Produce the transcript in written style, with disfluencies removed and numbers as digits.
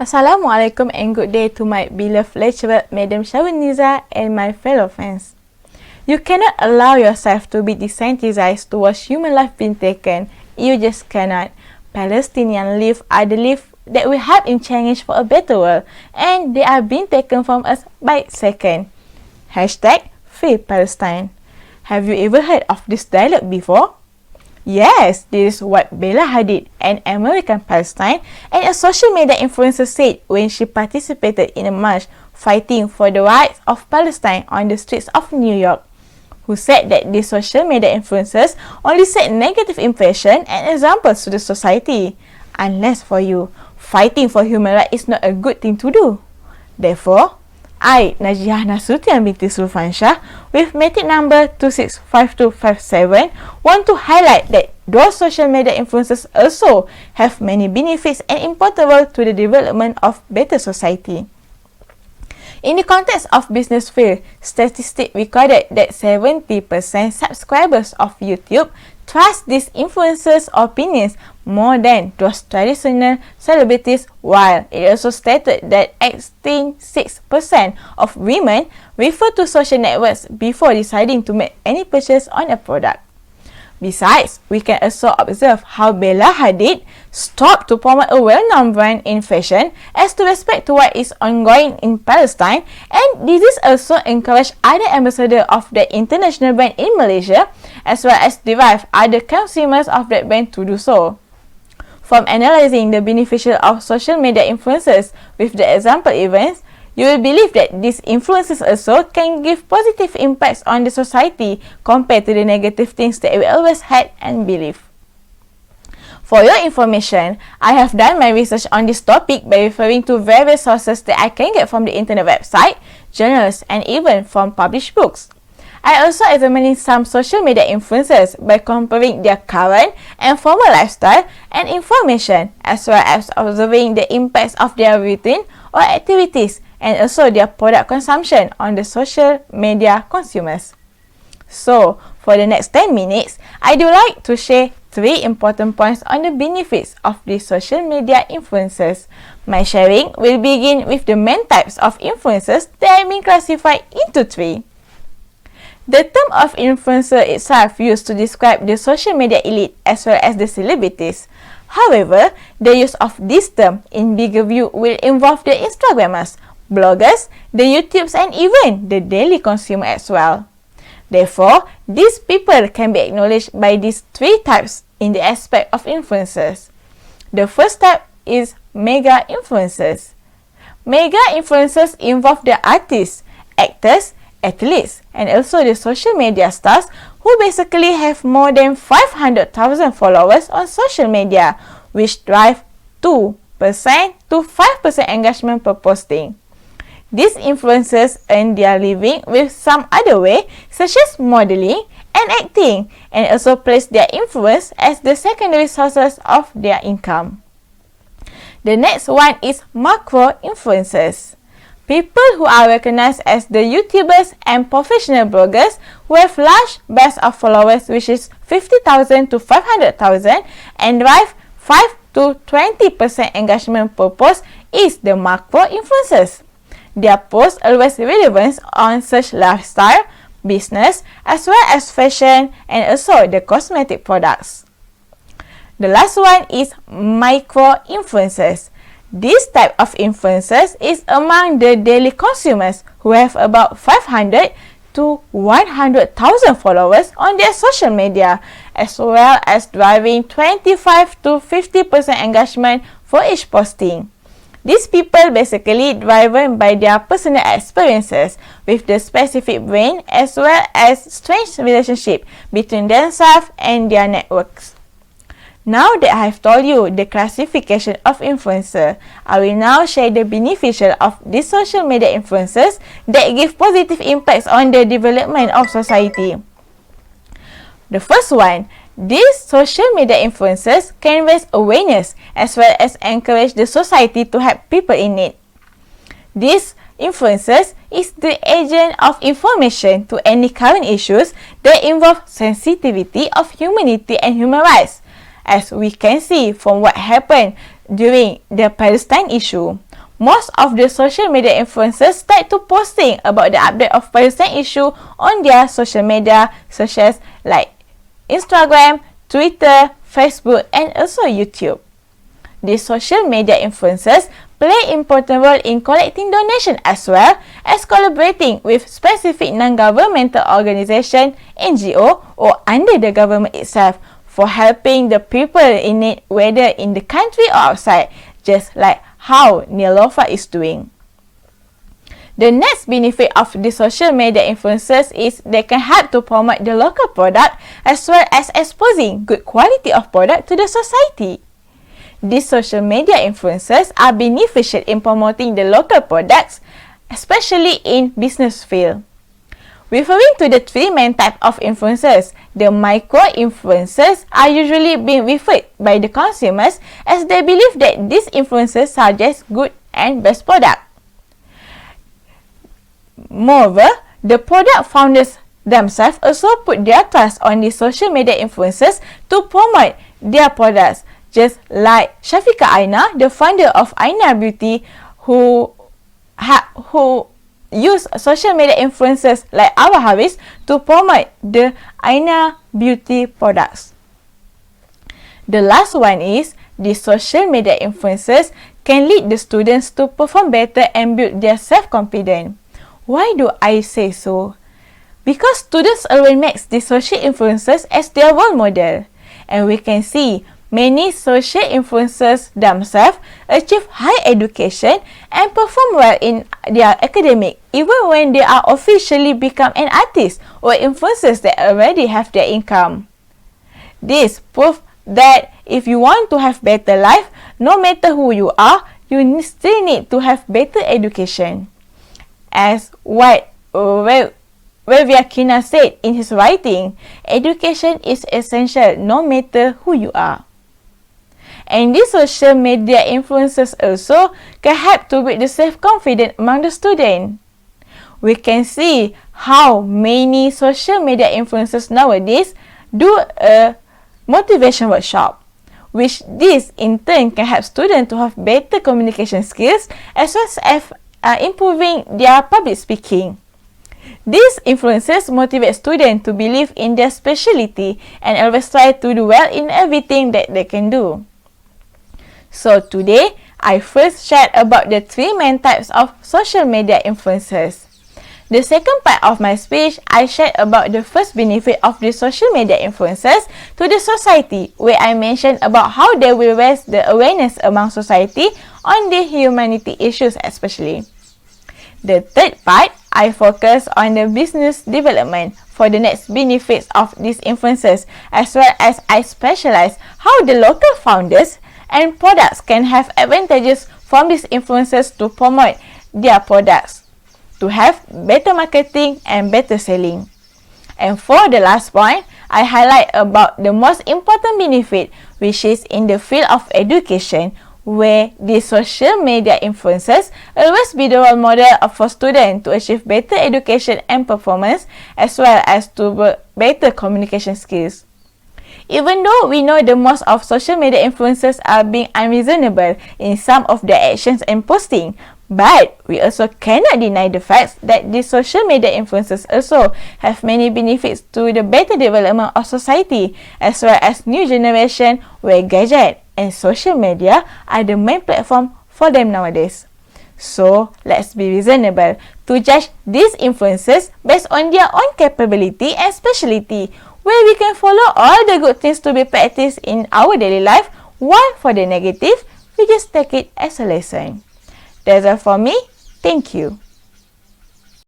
Assalamualaikum and good day to my beloved lecturer, Madam Shawiniza, and my fellow fans. You cannot allow yourself to be desensitized towards human life being taken. You just cannot. Palestinian lives are the lives that we have in change for a better world, and they are being taken from us by second. Hashtag Free Palestine. Have you ever heard of this dialogue before? Yes, this is what Bella Hadid, an American Palestine and a social media influencer, said when she participated in a march fighting for the rights of Palestine on the streets of New York. Who said that these social media influencers only set negative impression and examples to the society. Unless for you, fighting for human rights is not a good thing to do. Therefore, I, Najiah Nasution binti Sulfansyah, with metric number 265257, want to highlight that those social media influencers also have many benefits and important role to the development of better society. In the context of business field, statistics recorded that 70% subscribers of YouTube trust these influencers' opinions more than those traditional celebrities, while it also stated that 86% of women refer to social networks before deciding to make any purchase on a product. Besides, we can also observe how Bella Hadid stopped to promote a well-known brand in fashion as to respect to what is ongoing in Palestine, and this is also encouraged other ambassadors of the international brand in Malaysia as well as drive other consumers of that brand to do so. From analyzing the beneficial of social media influencers with the example events, you will believe that these influences also can give positive impacts on the society compared to the negative things that we always had and believe. For your information, I have done my research on this topic by referring to various sources that I can get from the internet website, journals, and even from published books. I also examined some social media influencers by comparing their current and former lifestyle and information, as well as observing the impacts of their routine or activities and also their product consumption on the social media consumers. So, for the next 10 minutes, I do like to share 3 important points on the benefits of these social media influencers. My sharing will begin with the main types of influencers that have been classified into 3. The term of influencer itself used to describe the social media elite as well as the celebrities. However, the use of this term in bigger view will involve the Instagrammers, bloggers, the YouTubers, and even the daily consumer as well. Therefore, these people can be acknowledged by these 3 types in the aspect of influencers. The first type is mega influencers. Mega influencers involve the artists, actors, athletes, and also the social media stars who basically have more than 500,000 followers on social media, which drive 2% to 5% engagement per posting. These influencers earn their living with some other way, such as modeling and acting, and also place their influence as the secondary sources of their income. The next one is macro influencers. People who are recognized as the YouTubers and professional bloggers who have large base of followers, which is 50,000 to 500,000, and drive 5 to 20% engagement per post is the macro influencers. Their posts always relevant on such lifestyle, business, as well as fashion and also the cosmetic products. The last one is micro influencers. This type of influencers is among the daily consumers who have about 500 to 100,000 followers on their social media, as well as driving 25 to 50% engagement for each posting. These people basically driven by their personal experiences with the specific brand as well as strange relationship between themselves and their networks. Now that I have told you the classification of influencer, I will now share the beneficial of these social media influencers that give positive impacts on the development of society. The first one, these social media influencers can raise awareness as well as encourage the society to help people in need. These influencers is the agent of information to any current issues that involve sensitivity of humanity and human rights. As we can see from what happened during the Palestine issue, most of the social media influencers start to posting about the update of present issue on their social media, such as like Instagram, Twitter, Facebook, and also YouTube. These social media influencers play important role in collecting donation as well as collaborating with specific non-governmental organization, NGO, or under the government itself for helping the people in need, whether in the country or outside, just like how Neelofa is doing. The next benefit of the social media influencers is they can help to promote the local product as well as exposing good quality of product to the society. These social media influencers are beneficial in promoting the local products, especially in business field. Referring to the three main types of influencers, the micro-influencers are usually being referred by the consumers as they believe that these influencers suggest good and best product. Moreover, the product founders themselves also put their trust on the social media influencers to promote their products, just like Shafiqa Aina, the founder of Aina Beauty, who use social media influencers like Awa Haris to promote the Aina Beauty products. The last one is the social media influencers can lead the students to perform better and build their self-confidence. Why do I say so? Because students always make the social influencers as their role model, and we can see many social influencers themselves achieve high education and perform well in their academic, even when they are officially become an artist or influencers that already have their income. This proves that if you want to have better life, no matter who you are, you still need to have better education. As what Vyakina said in his writing, education is essential no matter who you are. And these social media influencers also can help to build the self-confidence among the students. We can see how many social media influencers nowadays do a motivation workshop, which this in turn can help students to have better communication skills as well as improving their public speaking. These influencers motivate students to believe in their specialty and always try to do well in everything that they can do. So today, I first shared about the three main types of social media influencers. The second part of my speech, I shared about the first benefit of the social media influencers to the society, where I mentioned about how they will raise the awareness among society on the humanity issues especially. The third part, I focus on the business development for the next benefits of these influencers, as well as I specialize how the local founders and products can have advantages from these influencers to promote their products, to have better marketing and better selling. And for the last point, I highlight about the most important benefit, which is in the field of education, where the social media influencers always be the role model for students to achieve better education and performance, as well as to better communication skills. Even though we know the most of social media influencers are being unreasonable in some of their actions and posting, but we also cannot deny the fact that the social media influencers also have many benefits to the better development of society, as well as new generation where gadget and social media are the main platform for them nowadays. So, let's be reasonable to judge these influencers based on their own capability and speciality, where we can follow all the good things to be practiced in our daily life, while for the negative, we just take it as a lesson. That's all for me. Thank you.